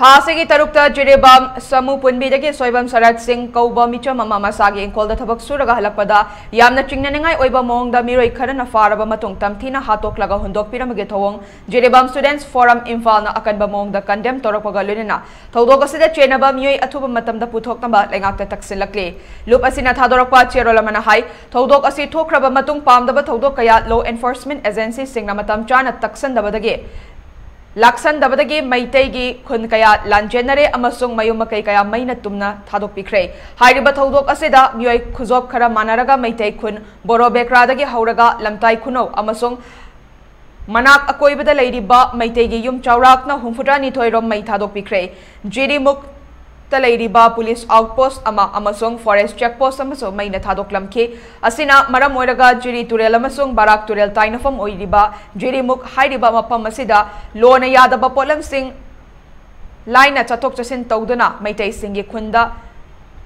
थासेगी तरुक्ता जिरेबाम समू पुनबीदगी सोइबम सरत सिंह कौबा मिचम अमा मसागी इंकोलदा थबक सुरगा हलकपदा यामना चिंगननिंगाई ओइबा मोंगदा मिरोइ खरना फारबा मतुंग तमथीना हातोकलगा हुंदोकपिरमगे थोवंग जिरेबाम स्टूडेंट्स फोरम इम्फालना अकनबा मोंगदा कंडेम तोरकपगा लोइना थौदोक असिदा चेनबा मियोइ अथुबा मतमदा पुथोकतबा लेंगाकता तक्सिलकले लुप असिना थादोरकपा चेरोलमना हाई थौदोक असि थोखरबा मतुंग पामदबा थौदोक कया लॉ एनफोर्समेंट एजेंसी सिंगना मतम चाना तक्सनदबदगे लाक्सनदबदगी मैतैगी खुन कया लांजेनरे अमसुंग मयुम कई कया मैना तुमना थादोकपिख्रे हाइरिबा थौदोक असिदा मियोइ खुजोक खरा मानरगा मैतै खुन बोरो बेक्रादगी हौरगा लमताई खुनौ अमसुंग मनाक अकोइबदा लैरिबा मैतैगी युम चौराकना हुंफुद्रानिथोइ रोम मै थादोकपिख्रे जिरिमुक तलैरिबा पुलिस आउटपोस्ट अमा अमसुंग फॉरेस्ट चेकपोस्ट अमसुंग मैना थादोकलमखे असिना मरम ओइरगा जिरि तुरेल अमसुंग बाराक तुरेल ताइनफम ओइरिबा जिरिमुक हाइरिबा मफम असिदा लोना यादबा पोलम सिंह लाइना चथोक चसिन तौदना मैतै सिंगी खुंदा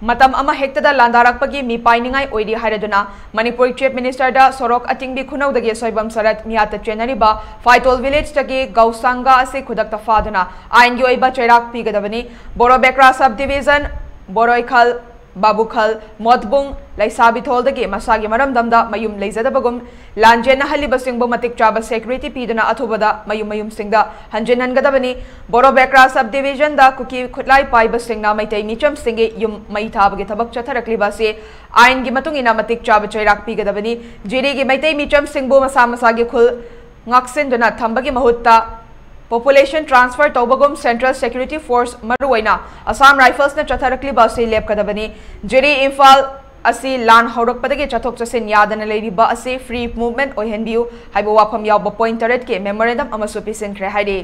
मतम अमा हेक्तदा लांदारकपगी मी पाइनिंगाई ओइरी हाइरदुना मणिपुर चीफ मिनिस्टर दा सोरोक अतिंगबी खुनौदगी सोइबम सरत मियात चेनरिबा फाइटोल विलेज तगी गौसांगा असे खुदकता फादुना आइनगी ओइबा चैराक पीगदबनी बोरो बेक्रा सब डिवीजन बोरोइखल बाबुखल मोदबुंग लैसाबिथोलदगी मसागी मरमदमदा मयुम लेजदबगुम लांजेना हलिबसिंगबो मतिक चाबा सिक्योरिटी पीदुना अथुबदा मयुम सिंगदा हंजिन हनगदबनी बोरो बेक्रा सब डिवीजन दा कुकी खुटलाई पाइबसिंगना मैतै मिचम सिंगे युम मै थाबगे थबक चथरकलिबासे आइनगी मतुंगिना मतिक चाबा चैराक पीगदबनी जिरिगी मैतै मिचम सिंगबो मसा मसागी खुल ngaksinदुना थंबगी महुत्ता पॉपुलेशन ट्रांसफर तौबगुम सेंट्रल सिक्योरिटी फोर्स मरुवैना असम राइफल्स ने चथरकलिबा से लेपकदबनी जिरि इम्फाल असी लान हौरकपदगी चथोक चसिन यादना लेरिबा असी फ्री मूवमेंट ओहनबियु हाइबो वाफम यावबा पॉइंट 8 के मेमोरेंडम अमसु पिसिनख्रे हाइदे।